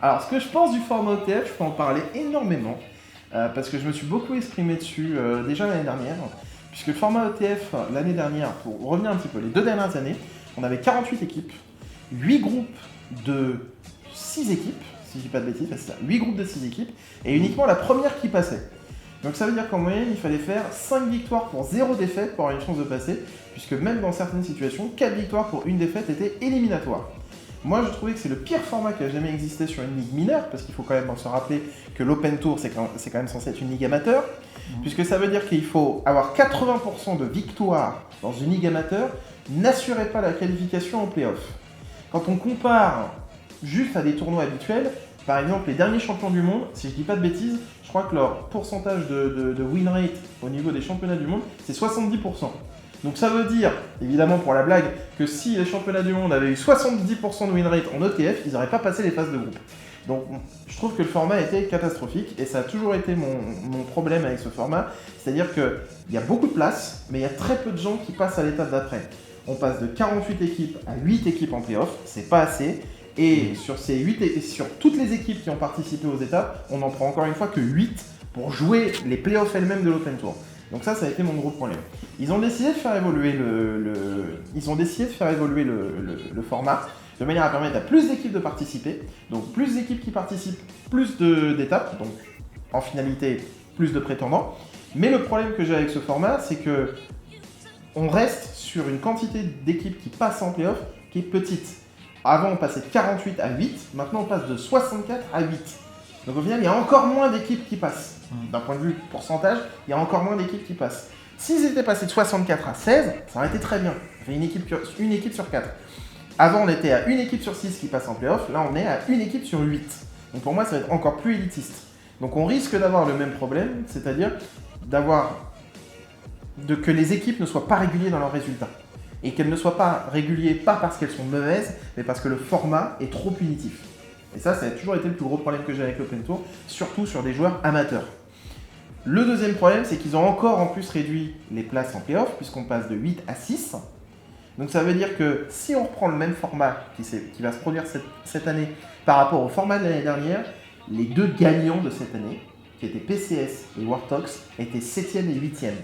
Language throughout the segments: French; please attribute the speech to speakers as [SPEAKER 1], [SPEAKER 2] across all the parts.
[SPEAKER 1] Alors, ce que je pense du format OTF, je peux en parler énormément, parce que je me suis beaucoup exprimé dessus déjà l'année dernière, puisque le format ETF, l'année dernière, pour revenir un petit peu, les 2 dernières années, on avait 48 équipes, 8 groupes de 6 équipes, si je dis pas de bêtises, c'est ça, 8 groupes de 6 équipes, et uniquement la première qui passait. Donc ça veut dire qu'en moyenne, il fallait faire 5 victoires pour 0 défaite pour avoir une chance de passer, puisque même dans certaines situations, 4 victoires pour 1 défaite étaient éliminatoires. Moi, je trouvais que c'est le pire format qui a jamais existé sur une ligue mineure, parce qu'il faut quand même se rappeler que l'Open Tour, c'est quand même censé être une ligue amateur, puisque ça veut dire qu'il faut avoir 80% de victoires dans une ligue amateur, n'assurait pas la qualification en play-off. Quand on compare juste à des tournois habituels, par exemple, les derniers champions du monde, si je dis pas de bêtises, je crois que leur pourcentage de win rate au niveau des championnats du monde, c'est 70%. Donc ça veut dire, évidemment pour la blague, que si les championnats du monde avaient eu 70% de win rate en ETF, ils n'auraient pas passé les phases de groupe. Donc je trouve que le format était catastrophique et ça a toujours été mon problème avec ce format. C'est-à-dire qu'il y a beaucoup de place, mais il y a très peu de gens qui passent à l'étape d'après. On passe de 48 équipes à 8 équipes en play-off, c'est pas assez. Et sur sur toutes les équipes qui ont participé aux étapes, on n'en prend encore une fois que 8 pour jouer les playoffs elles-mêmes de l'Open Tour. Donc ça a été mon gros problème. Ils ont décidé de faire évoluer le format de manière à permettre à plus d'équipes de participer. Donc plus d'équipes qui participent, plus d'étapes. Donc en finalité, plus de prétendants. Mais le problème que j'ai avec ce format, c'est que on reste sur une quantité d'équipes qui passent en playoff qui est petite. Avant, on passait de 48 à 8. Maintenant, on passe de 64 à 8. Donc au final, il y a encore moins d'équipes qui passent. D'un point de vue pourcentage, il y a encore moins d'équipes qui passent. S'ils étaient passés de 64 à 16, ça aurait été très bien. Ça fait une équipe sur 4. Avant, on était à une équipe sur 6 qui passe en play-off. Là, on est à une équipe sur 8. Donc pour moi, ça va être encore plus élitiste. Donc on risque d'avoir le même problème, c'est-à-dire que les équipes ne soient pas régulières dans leurs résultats. Et qu'elles ne soient pas régulières, pas parce qu'elles sont mauvaises, mais parce que le format est trop punitif. Et ça a toujours été le plus gros problème que j'ai avec l'Open Tour, surtout sur des joueurs amateurs. Le deuxième problème, c'est qu'ils ont encore en plus réduit les places en play-off, puisqu'on passe de 8 à 6. Donc ça veut dire que si on reprend le même format qui va se produire cette année par rapport au format de l'année dernière, les 2 gagnants de cette année, qui étaient PCS et Wartox, étaient 7e et 8e.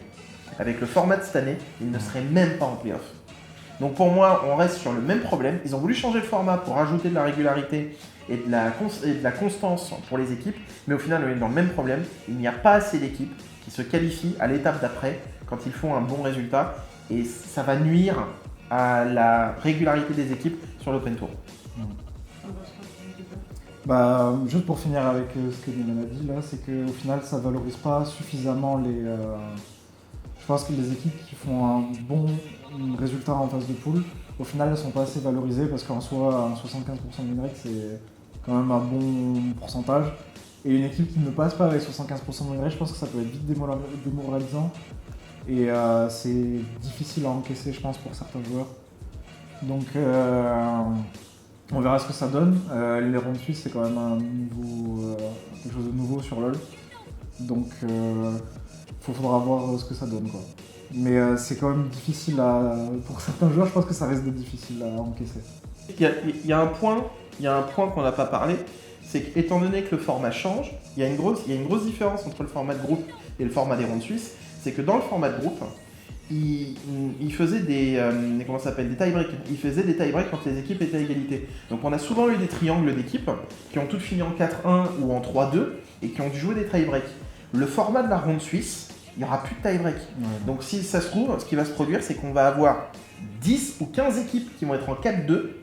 [SPEAKER 1] Avec le format de cette année, ils ne seraient même pas en play-off. Donc pour moi, on reste sur le même problème. Ils ont voulu changer le format pour ajouter de la régularité et de la constance pour les équipes, mais au final, on est dans le même problème. Il n'y a pas assez d'équipes qui se qualifient à l'étape d'après quand ils font un bon résultat, et ça va nuire à la régularité des équipes sur l'Open Tour.
[SPEAKER 2] Juste pour finir avec ce que Dylan a dit là, c'est qu'au final, ça valorise pas suffisamment les. Je pense que les équipes qui font un bon résultat en phase de poule, au final, elles sont pas assez valorisées parce qu'en soi, un 75% de win rate, c'est quand même un bon pourcentage. Et une équipe qui ne passe pas avec 75% de win rate, je pense que ça peut être vite démoralisant. Et c'est difficile à encaisser, je pense, pour certains joueurs. Donc, on verra ce que ça donne. Les rondes suisses, c'est quand même quelque chose de nouveau sur LoL. Donc, il faudra voir ce que ça donne, quoi. Mais c'est quand même difficile pour certains joueurs, je pense que ça reste difficile à encaisser.
[SPEAKER 1] Il y a un point qu'on n'a pas parlé, c'est qu'étant donné que le format change, il y a une grosse différence entre le format de groupe et le format des rondes suisses. C'est que dans le format de groupe, il faisait des tie-breaks. Il faisait des tie-breaks quand les équipes étaient à égalité. Donc on a souvent eu des triangles d'équipes qui ont toutes fini en 4-1 ou en 3-2 et qui ont dû jouer des tie-breaks. Le format de la ronde suisse, il n'y aura plus de tie-break. Ouais. Donc si ça se trouve, ce qui va se produire, c'est qu'on va avoir 10 ou 15 équipes qui vont être en 4-2,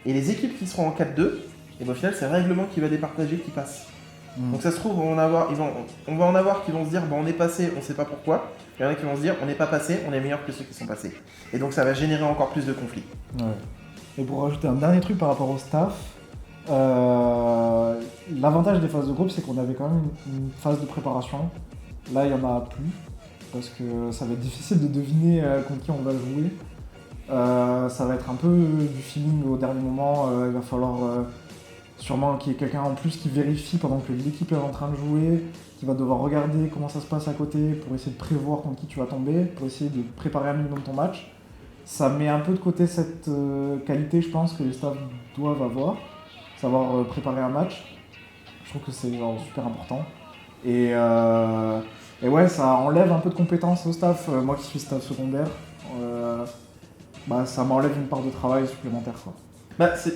[SPEAKER 1] et les équipes qui seront en 4-2, et au final, c'est le règlement qui va départager qui passe. Donc ça se trouve, on va en avoir qui vont se dire on est passé, on ne sait pas pourquoi. Il y en a qui vont se dire on n'est pas passé, on est meilleur que ceux qui sont passés. Et donc ça va générer encore plus de conflits.
[SPEAKER 2] Ouais. Et pour rajouter un dernier truc par rapport au staff, l'avantage des phases de groupe, c'est qu'on avait quand même une phase de préparation. Là, il n'y en a plus, parce que ça va être difficile de deviner contre qui on va jouer. Ça va être un peu du feeling au dernier moment. Il va falloir sûrement qu'il y ait quelqu'un en plus qui vérifie pendant que l'équipe est en train de jouer, qui va devoir regarder comment ça se passe à côté pour essayer de prévoir contre qui tu vas tomber, pour essayer de préparer un minimum ton match. Ça met un peu de côté cette qualité, je pense, que les staffs doivent avoir. savoir préparer un match. Je trouve que c'est genre super important. Et ouais, ça enlève un peu de compétences au staff. Moi qui suis staff secondaire, ça m'enlève une part de travail supplémentaire, quoi.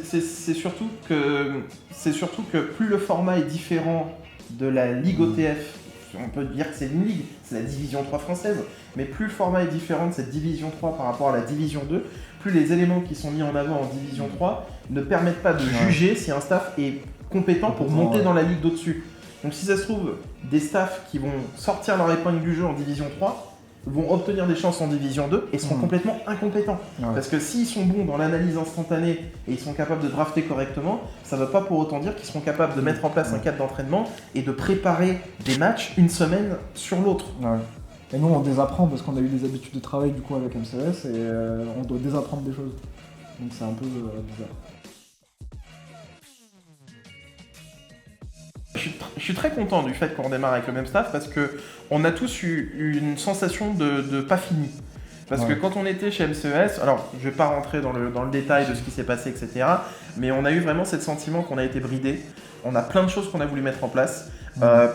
[SPEAKER 1] C'est surtout que plus le format est différent de la Ligue OTF, on peut dire que c'est une ligue, c'est la division 3 française, mais plus le format est différent de cette division 3 par rapport à la division 2, plus les éléments qui sont mis en avant en division 3 ne permettent pas de juger si un staff est compétent pour monter dans la ligue d'au-dessus. Donc si ça se trouve, des staffs qui vont sortir leur épingle du jeu en division 3 vont obtenir des chances en division 2 et seront complètement incompétents. Parce que s'ils sont bons dans l'analyse instantanée et ils sont capables de drafter correctement, ça ne veut pas pour autant dire qu'ils seront capables de mettre en place un cadre d'entraînement et de préparer des matchs une semaine sur l'autre.
[SPEAKER 2] Et nous on désapprend parce qu'on a eu des habitudes de travail du coup avec MCS et on doit désapprendre des choses. Donc c'est un peu bizarre.
[SPEAKER 1] Je suis très content du fait qu'on redémarre avec le même staff parce qu'on a tous eu une sensation de pas fini. Parce que quand on était chez MCES, alors je vais pas rentrer dans le détail de ce qui s'est passé, etc. Mais on a eu vraiment ce sentiment qu'on a été bridé. On a plein de choses qu'on a voulu mettre en place.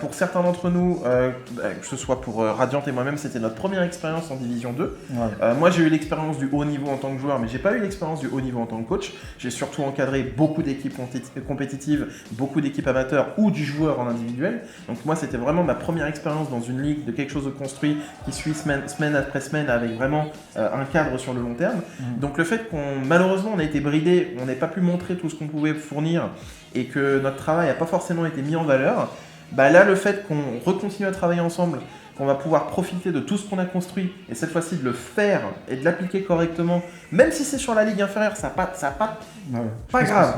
[SPEAKER 1] Pour certains d'entre nous, que ce soit pour Radiant et moi-même, c'était notre première expérience en Division 2. Moi, j'ai eu l'expérience du haut niveau en tant que joueur, mais j'ai pas eu l'expérience du haut niveau en tant que coach. J'ai surtout encadré beaucoup d'équipes compétitives, beaucoup d'équipes amateurs ou du joueur en individuel. Donc moi, c'était vraiment ma première expérience dans une ligue de quelque chose de construit qui suit semaine après semaine avec vraiment un cadre sur le long terme. Donc le fait malheureusement, on a été bridé, on n'a pas pu montrer tout ce qu'on pouvait fournir et que notre travail n'a pas forcément été mis en valeur, là, le fait qu'on recontinue à travailler ensemble, qu'on va pouvoir profiter de tout ce qu'on a construit, et cette fois-ci de le faire et de l'appliquer correctement, même si c'est sur la ligue inférieure, ça n'a pas grave.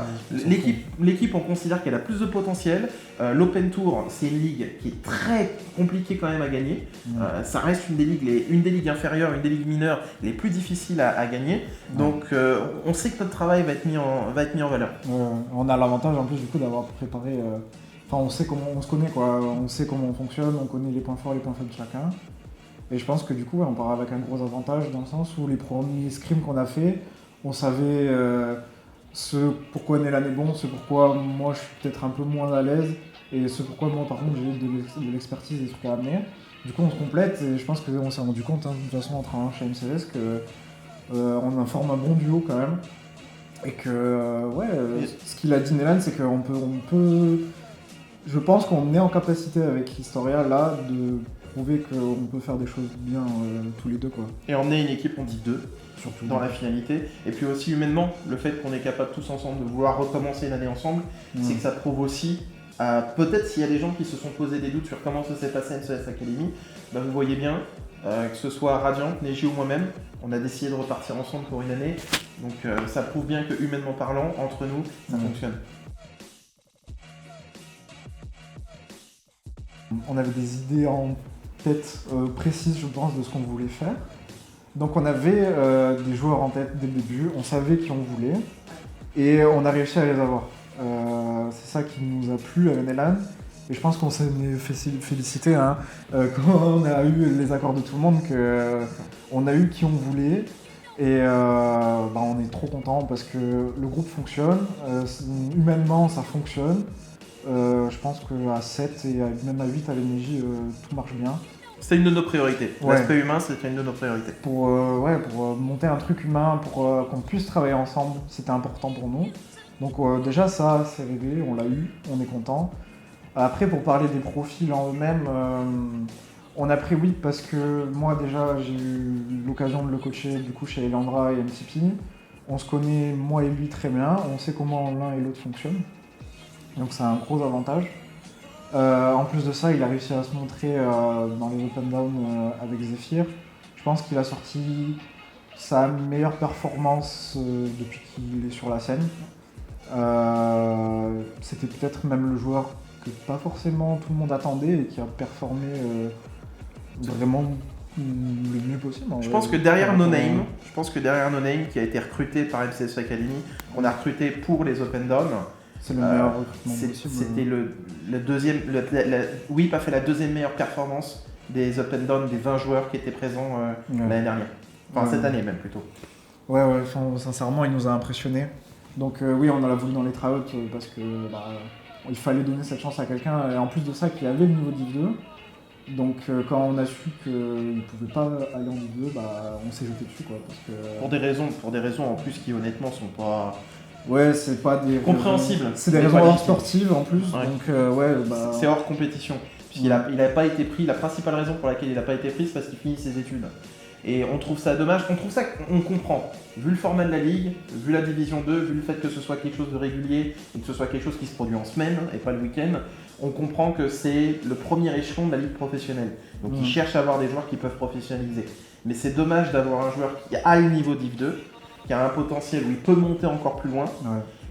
[SPEAKER 1] L'équipe, on considère qu'elle a plus de potentiel. L'Open Tour, c'est une ligue qui est très compliquée quand même à gagner. Ça reste une des ligues inférieures, une des ligues mineures les plus difficiles à gagner. Donc, on sait que notre travail va être mis en valeur.
[SPEAKER 2] On a l'avantage en plus du coup d'avoir préparé... on sait comment on se connaît, quoi. On sait comment on fonctionne, on connaît les points forts et les points faibles de chacun. Et je pense que du coup, on part avec un gros avantage dans le sens où les premiers scrims qu'on a fait, on savait ce pourquoi Nelan est bon, ce pourquoi moi je suis peut-être un peu moins à l'aise, et ce pourquoi moi par contre j'ai de l'expertise et des trucs à amener. Du coup, on se complète et je pense qu'on s'est rendu compte, de toute façon, en travaillant chez MCS, qu'on forme un bon duo quand même. Et que, ce qu'il a dit Nelan, c'est qu'on peut je pense qu'on est en capacité avec Historia là de prouver qu'on peut faire des choses bien tous les deux, quoi.
[SPEAKER 1] Et emmener une équipe, on dit deux, surtout dans la finalité. Et puis aussi humainement, le fait qu'on est capable tous ensemble de vouloir recommencer l'année ensemble, c'est que ça prouve aussi, peut-être s'il y a des gens qui se sont posé des doutes sur comment ça s'est passé à MCS Academy, vous voyez bien, que ce soit Radiant, Neji ou moi-même, on a décidé de repartir ensemble pour une année. Donc ça prouve bien que humainement parlant, entre nous, ça fonctionne.
[SPEAKER 2] On avait des idées en tête précises, je pense, de ce qu'on voulait faire. Donc on avait des joueurs en tête dès le début, on savait qui on voulait, et on a réussi à les avoir. C'est ça qui nous a plu à Nelan, et je pense qu'on s'est félicité quand on a eu les accords de tout le monde, qu'on a eu qui on voulait, et on est trop content parce que le groupe fonctionne, humainement ça fonctionne. Je pense qu'à 7 et même à 8 à l'ENJ, tout marche bien.
[SPEAKER 1] C'était une de nos priorités. L'aspect humain, c'était une de nos priorités.
[SPEAKER 2] Pour monter un truc humain, pour qu'on puisse travailler ensemble, c'était important pour nous. Donc déjà ça, c'est réglé, on l'a eu, on est content. Après, pour parler des profils en eux-mêmes, on a pris 8 parce que moi déjà j'ai eu l'occasion de le coacher du coup chez Elandra et MCP. On se connaît, moi et lui, très bien, on sait comment l'un et l'autre fonctionnent. Donc c'est un gros avantage. En plus de ça, il a réussi à se montrer dans les Open Down avec Zephyr. Je pense qu'il a sorti sa meilleure performance depuis qu'il est sur la scène. C'était peut-être même le joueur que pas forcément tout le monde attendait et qui a performé vraiment le mieux possible.
[SPEAKER 1] Je pense que derrière No Name, qui a été recruté par MCS Academy, on a recruté pour les Open Down.
[SPEAKER 2] C'est le meilleur recrutement possible.
[SPEAKER 1] C'était le deuxième. WIP a fait la deuxième meilleure performance des Open Down des 20 joueurs qui étaient présents l'année dernière. Enfin, cette année même plutôt.
[SPEAKER 2] Ouais, sincèrement, il nous a impressionnés. Donc oui, on a voulu dans les tryouts parce que il fallait donner cette chance à quelqu'un, et en plus de ça, qui avait le niveau Div 2. Donc quand on a su qu'il ne pouvait pas aller en Div 2, on s'est jeté dessus, quoi. Parce que,
[SPEAKER 1] pour des raisons en plus qui honnêtement sont pas
[SPEAKER 2] ouais, c'est pas des
[SPEAKER 1] compréhensibles.
[SPEAKER 2] C'est des raisons hors sportives en plus,
[SPEAKER 1] Ouais.
[SPEAKER 2] donc
[SPEAKER 1] C'est hors compétition. Puisqu'il n'a pas été pris, la principale raison pour laquelle il n'a pas été pris, c'est parce qu'il finit ses études. Et on trouve ça dommage, on comprend. Vu le format de la ligue, vu la division 2, vu le fait que ce soit quelque chose de régulier et que ce soit quelque chose qui se produit en semaine et pas le week-end, on comprend que c'est le premier échelon de la ligue professionnelle. Donc ils cherchent à avoir des joueurs qui peuvent professionnaliser. Mais c'est dommage d'avoir un joueur qui a le niveau Div 2, qui a un potentiel où il peut monter encore plus loin,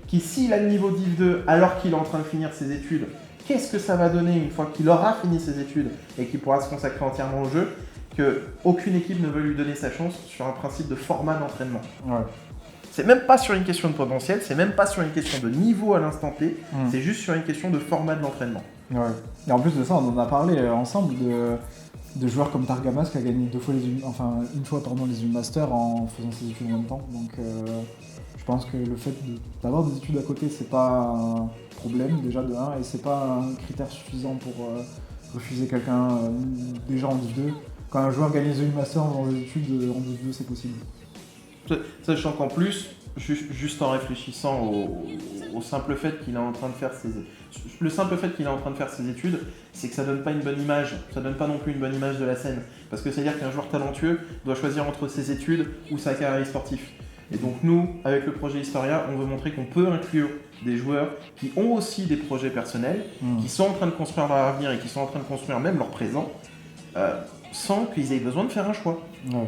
[SPEAKER 1] qui s'il a le niveau Div 2 alors qu'il est en train de finir ses études, qu'est-ce que ça va donner une fois qu'il aura fini ses études et qu'il pourra se consacrer entièrement au jeu, qu'aucune équipe ne veut lui donner sa chance sur un principe de format d'entraînement.
[SPEAKER 2] Ouais.
[SPEAKER 1] C'est même pas sur une question de potentiel, c'est même pas sur une question de niveau à l'instant T, c'est juste sur une question de format de l'entraînement.
[SPEAKER 2] Ouais. Et en plus de ça, on en a parlé ensemble de joueurs comme Targamas qui a gagné une fois les U-Masters en faisant ses études en même temps. Donc je pense que le fait d'avoir des études à côté, c'est pas un problème déjà de 1, et c'est pas un critère suffisant pour refuser quelqu'un déjà en Div 2. Quand un joueur gagne les U-Masters dans des études en Div 2, c'est possible.
[SPEAKER 1] Sachant qu'en plus, juste en réfléchissant au simple fait qu'il est en train de faire ses études, c'est que ça donne pas une bonne image, ça donne pas non plus une bonne image de la scène. Parce que c'est-à-dire qu'un joueur talentueux doit choisir entre ses études ou sa carrière sportive. Et donc nous, avec le projet Historia, on veut montrer qu'on peut inclure des joueurs qui ont aussi des projets personnels, qui sont en train de construire leur avenir et qui sont en train de construire même leur présent, sans qu'ils aient besoin de faire un choix.
[SPEAKER 2] Ouais.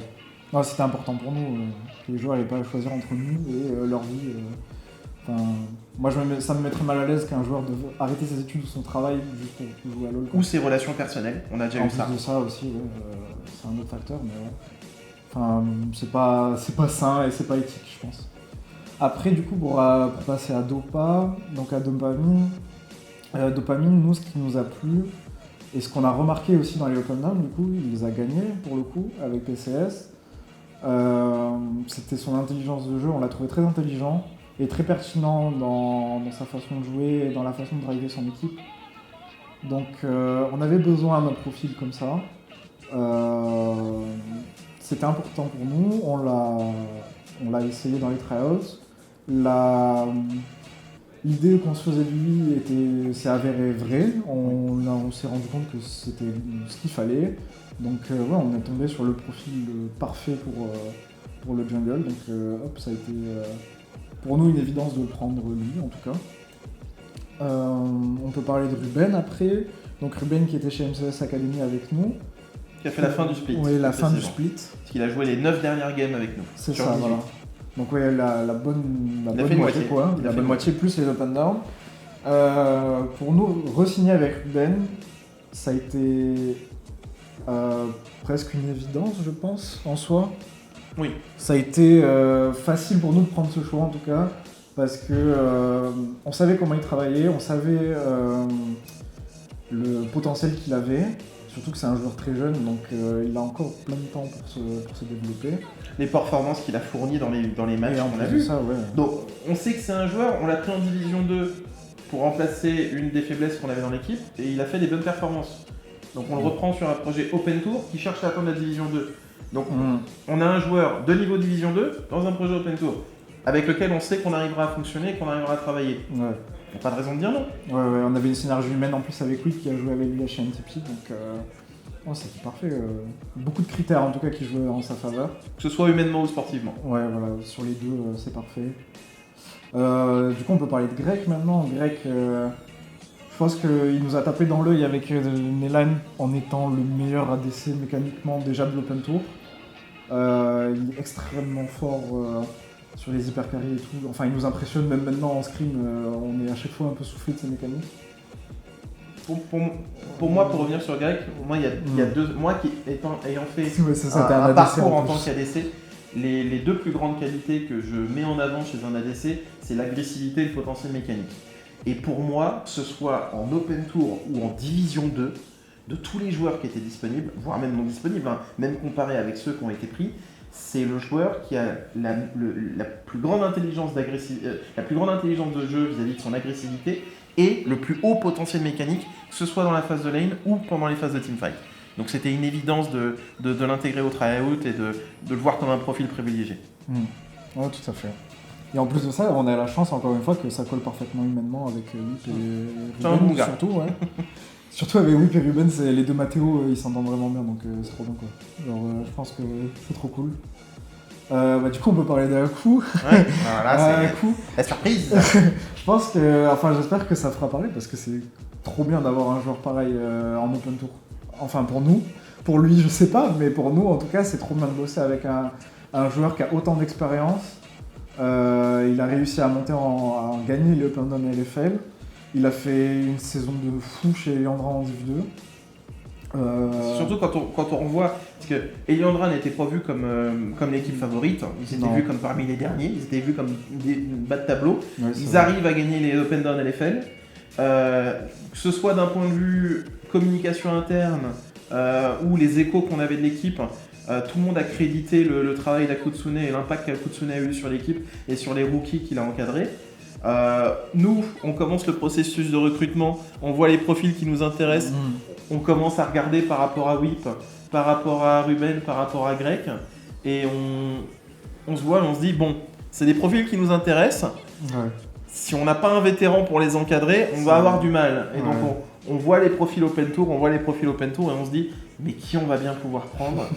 [SPEAKER 2] Non, c'était important pour nous que les joueurs n'aient pas à choisir entre nous et leur vie. Moi, ça me mettrait mal à l'aise qu'un joueur devait arrêter ses études ou son travail juste pour jouer à LoL.
[SPEAKER 1] Ou ses relations personnelles, on a déjà eu ça.
[SPEAKER 2] En plus de ça aussi, c'est un autre facteur, mais ouais. Enfin, c'est pas sain et c'est pas éthique, je pense. Après, du coup, pour passer à Dopa, donc à Dopamine, nous, ce qui nous a plu, et ce qu'on a remarqué aussi dans les Open Down, du coup, il les a gagnés pour le coup avec PCS. C'était son intelligence de jeu, on l'a trouvé très intelligent et très pertinent dans sa façon de jouer et dans la façon de driver son équipe. Donc on avait besoin d'un profil comme ça. C'était important pour nous, on l'a essayé dans les tryouts. L'idée qu'on se faisait de lui s'est avérée vraie, on s'est rendu compte que c'était ce qu'il fallait. Donc on est tombé sur le profil parfait pour le jungle, donc ça a été pour nous une évidence de le prendre lui en tout cas. On peut parler de Ruben après, donc Ruben qui était chez MCS Academy avec nous.
[SPEAKER 1] Qui a fait la fin du split.
[SPEAKER 2] Oui, la fin du split.
[SPEAKER 1] Parce qu'il a joué les 9 dernières games avec nous.
[SPEAKER 2] C'est ça, 18. Voilà. Donc ouais, la bonne moitié quoi, la bonne moitié plus les up and down. Pour nous, re-signer avec Ruben, ça a été presque une évidence, je pense, en soi.
[SPEAKER 1] Oui.
[SPEAKER 2] Ça a été facile pour nous de prendre ce choix en tout cas, parce que on savait comment il travaillait, on savait le potentiel qu'il avait. Surtout que c'est un joueur très jeune, donc il a encore plein de temps pour se développer.
[SPEAKER 1] Les performances qu'il a fournies dans les matchs qu'on a vus. Donc on sait que c'est un joueur, on l'a pris en Division 2 pour remplacer une des faiblesses qu'on avait dans l'équipe, et il a fait des bonnes performances. Donc on le reprend sur un projet Open Tour qui cherche à atteindre la Division 2. Donc on a un joueur de niveau Division 2 dans un projet Open Tour, avec lequel on sait qu'on arrivera à fonctionner, qu'on arrivera à travailler.
[SPEAKER 2] Ouais.
[SPEAKER 1] Il n'y a pas de raison de dire non.
[SPEAKER 2] Ouais, on avait une synergie humaine en plus avec lui qui a joué avec lui à chez NTP, donc c'était parfait. Beaucoup de critères en tout cas qui jouaient en sa faveur.
[SPEAKER 1] Que ce soit humainement ou sportivement.
[SPEAKER 2] Ouais, voilà, sur les deux, c'est parfait. Du coup, on peut parler de Grec maintenant. Grec, je pense qu'il nous a tapé dans l'œil avec Nelan en étant le meilleur ADC mécaniquement déjà de l'Open Tour. Il est extrêmement fort sur les hypercarries et tout. Enfin, il nous impressionne même maintenant en scrim. On est à chaque fois un peu soufflé de ses mécaniques.
[SPEAKER 1] Pour moi, pour revenir sur Grec, moi, il y a deux. Moi, ayant fait
[SPEAKER 2] un
[SPEAKER 1] parcours en tant qu'ADC, les deux plus grandes qualités que je mets en avant chez un ADC, c'est l'agressivité et le potentiel mécanique. Et pour moi, que ce soit en Open Tour ou en Division 2, de tous les joueurs qui étaient disponibles, voire même non disponibles, même comparé avec ceux qui ont été pris, c'est le joueur qui a la plus grande intelligence la plus grande intelligence de jeu vis-à-vis de son agressivité et le plus haut potentiel mécanique, que ce soit dans la phase de lane ou pendant les phases de teamfight. Donc c'était une évidence de l'intégrer au try-out et de le voir comme un profil privilégié.
[SPEAKER 2] Ouais, tout à fait. Et en plus de ça, on a la chance, encore une fois, que ça colle parfaitement humainement avec Whip et Ruben, surtout, ouais. Surtout avec Whip et Ruben, les deux Mathéo, ils s'entendent vraiment bien, donc c'est trop bien, quoi. Genre, je pense que c'est trop cool. Du coup, on peut parler d'Aku.
[SPEAKER 1] Ouais, voilà, c'est
[SPEAKER 2] Aku.
[SPEAKER 1] la surprise.
[SPEAKER 2] Je pense que, enfin, j'espère que ça fera parler, parce que c'est trop bien d'avoir un joueur pareil en open tour. Enfin, pour nous. Pour lui, je sais pas, mais pour nous, en tout cas, c'est trop bien de bosser avec un joueur qui a autant d'expérience. Il a réussi à monter à gagner les Open Down LFL. Il a fait une saison de fou chez Eliandra en Div 2.
[SPEAKER 1] Surtout quand on revoit, parce que Eliandra n'était pas vu comme l'équipe favorite, ils étaient vus comme parmi les derniers, ils étaient vus comme des bas de tableau. Ouais, ils arrivent à gagner les Open Down LFL. Que ce soit d'un point de vue communication interne ou les échos qu'on avait de l'équipe, tout le monde a crédité le travail d'Akutsune et l'impact qu'Akutsune a eu sur l'équipe et sur les rookies qu'il a encadrés. Nous, on commence le processus de recrutement, on voit les profils qui nous intéressent, on commence à regarder par rapport à Whip, par rapport à Ruben, par rapport à Greg, et on se voit, on se dit, bon, c'est des profils qui nous intéressent. Ouais. Si on n'a pas un vétéran pour les encadrer, on va avoir du mal. Et donc on voit les profils open tour, et on se dit, mais qui on va bien pouvoir prendre?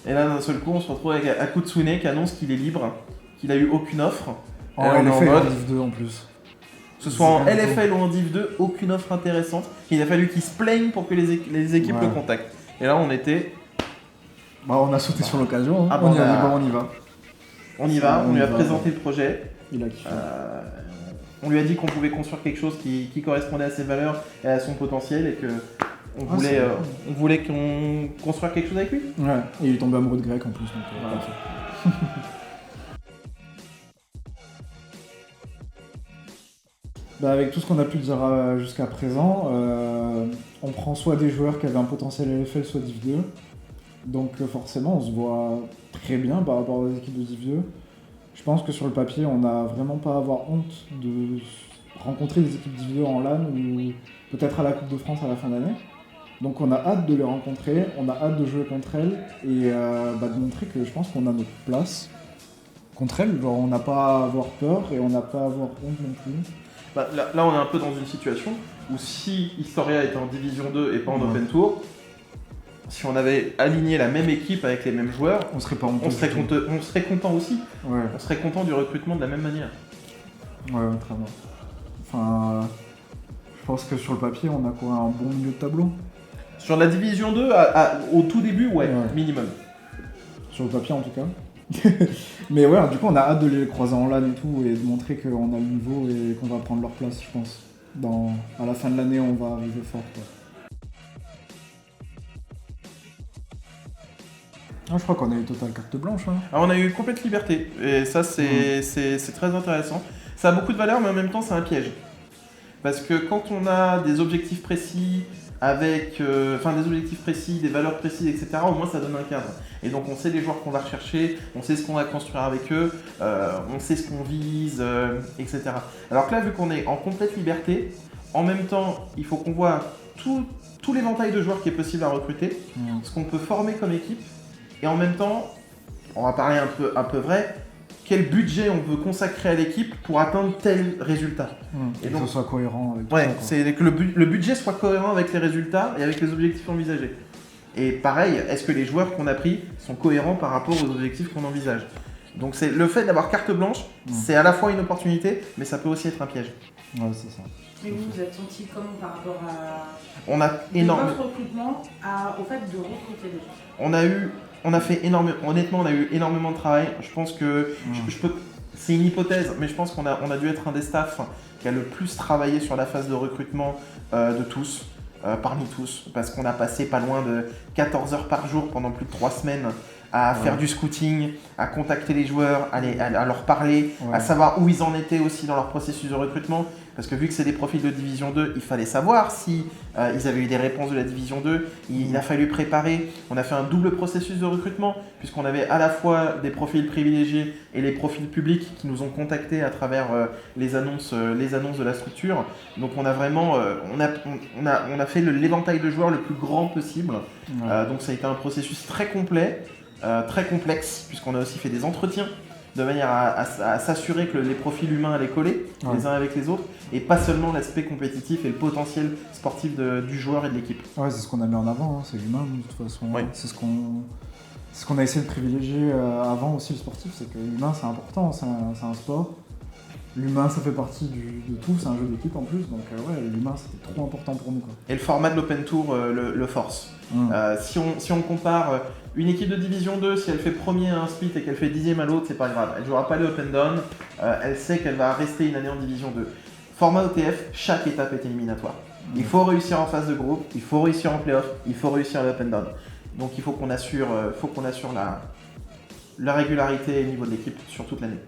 [SPEAKER 1] Et là, d'un seul coup, on se retrouve avec Akutsune qui annonce qu'il est libre, qu'il a eu aucune offre.
[SPEAKER 2] En LFL en Div 2 en plus.
[SPEAKER 1] Que ce soit en LFL ou en Div 2, aucune offre intéressante. Il a fallu qu'il se plaigne pour que les équipes le contactent. Et là, on était...
[SPEAKER 2] on a sauté sur l'occasion, hein. On y a dit, on y va.
[SPEAKER 1] On y va, on lui a présenté le projet.
[SPEAKER 2] Il a kiffé.
[SPEAKER 1] On lui a dit qu'on pouvait construire quelque chose qui correspondait à ses valeurs et à son potentiel et que on voulait qu'on construise quelque chose avec lui.
[SPEAKER 2] Ouais, et il est tombé amoureux de Greg en plus. Donc, voilà. Avec tout ce qu'on a pu dire jusqu'à présent, on prend soit des joueurs qui avaient un potentiel LFL, soit Div 2. Donc forcément, on se voit très bien par rapport aux équipes de Div 2. Je pense que sur le papier, on n'a vraiment pas à avoir honte de rencontrer des équipes Div 2 en LAN ou peut-être à la Coupe de France à la fin d'année. Donc on a hâte de les rencontrer, on a hâte de jouer contre elles et de montrer que je pense qu'on a notre place contre elles. Genre on n'a pas à avoir peur et on n'a pas à avoir honte non plus.
[SPEAKER 1] Là on est un peu dans une situation où si Historia était en Division 2 et pas en Open Tour, si on avait aligné la même équipe avec les mêmes joueurs, on serait content aussi. Ouais. On serait content du recrutement de la même manière.
[SPEAKER 2] Ouais, très bien. Enfin, je pense que sur le papier, on a quoi, un bon milieu de tableau.
[SPEAKER 1] Sur la Division 2, au tout début, ouais, minimum.
[SPEAKER 2] Sur le papier en tout cas. Mais ouais, du coup, on a hâte de les croiser en LAN et tout et de montrer qu'on a le niveau et qu'on va prendre leur place, je pense. À la fin de l'année, on va arriver fort, quoi. Je crois qu'on a eu total carte blanche. Hein.
[SPEAKER 1] Alors, on a eu complète liberté, et ça c'est très intéressant. Ça a beaucoup de valeur, mais en même temps c'est un piège. Parce que quand on a des objectifs précis, des valeurs précises, etc., au moins ça donne un cadre. Et donc on sait les joueurs qu'on va rechercher, on sait ce qu'on va construire avec eux, on sait ce qu'on vise, etc. Alors que là, vu qu'on est en complète liberté, en même temps, il faut qu'on voit tout l'éventail de joueurs qui est possible à recruter, ce qu'on peut former comme équipe, et en même temps, on va parler un peu vrai, quel budget on veut consacrer à l'équipe pour atteindre tel résultat.
[SPEAKER 2] Et donc, que ce soit cohérent avec
[SPEAKER 1] tout ça, c'est que le budget soit cohérent avec les résultats et avec les objectifs envisagés. Et pareil, est-ce que les joueurs qu'on a pris sont cohérents par rapport aux objectifs qu'on envisage? Donc c'est le fait d'avoir carte blanche, c'est à la fois une opportunité, mais ça peut aussi être un piège.
[SPEAKER 2] Ouais, c'est ça.
[SPEAKER 3] Et vous vous êtes senti comment par rapport à
[SPEAKER 1] votre
[SPEAKER 3] recrutement au fait de recruter des gens?
[SPEAKER 1] Honnêtement, on a eu énormément de travail. Je pense que, c'est une hypothèse, mais je pense qu'on a dû être un des staffs qui a le plus travaillé sur la phase de recrutement de tous, parmi tous, parce qu'on a passé pas loin de 14 heures par jour pendant plus de 3 semaines à faire du scouting, à contacter les joueurs, à leur parler, à savoir où ils en étaient aussi dans leur processus de recrutement, parce que vu que c'est des profils de Division 2, il fallait savoir si ils avaient eu des réponses de la Division 2. Il a fallu préparer. On a fait un double processus de recrutement, puisqu'on avait à la fois des profils privilégiés et les profils publics qui nous ont contactés à travers les annonces de la structure. Donc on a vraiment on a fait l'éventail de joueurs le plus grand possible. Donc ça a été un processus très complet, très complexe, puisqu'on a aussi fait des entretiens de manière à s'assurer que les profils humains allaient coller les uns avec les autres, et pas seulement l'aspect compétitif et le potentiel sportif du joueur et de l'équipe.
[SPEAKER 2] Ouais, c'est ce qu'on a mis en avant, hein, c'est l'humain de toute façon.
[SPEAKER 1] Oui.
[SPEAKER 2] C'est ce qu'on a essayé de privilégier avant aussi le sportif, c'est que l'humain c'est important, c'est un sport. L'humain ça fait partie de tout, c'est un jeu d'équipe en plus, donc l'humain c'était trop important pour nous, quoi.
[SPEAKER 1] Et le format de l'Open Tour le force. Si on compare une équipe de Division 2, si elle fait premier à un split et qu'elle fait 10e à l'autre, c'est pas grave. Elle ne jouera pas les Open Down, elle sait qu'elle va rester une année en Division 2. Format OTF, chaque étape est éliminatoire. Il faut réussir en phase de groupe, il faut réussir en playoff, il faut réussir l'Open Down. Donc il faut qu'on assure la régularité et le niveau de l'équipe sur toute l'année.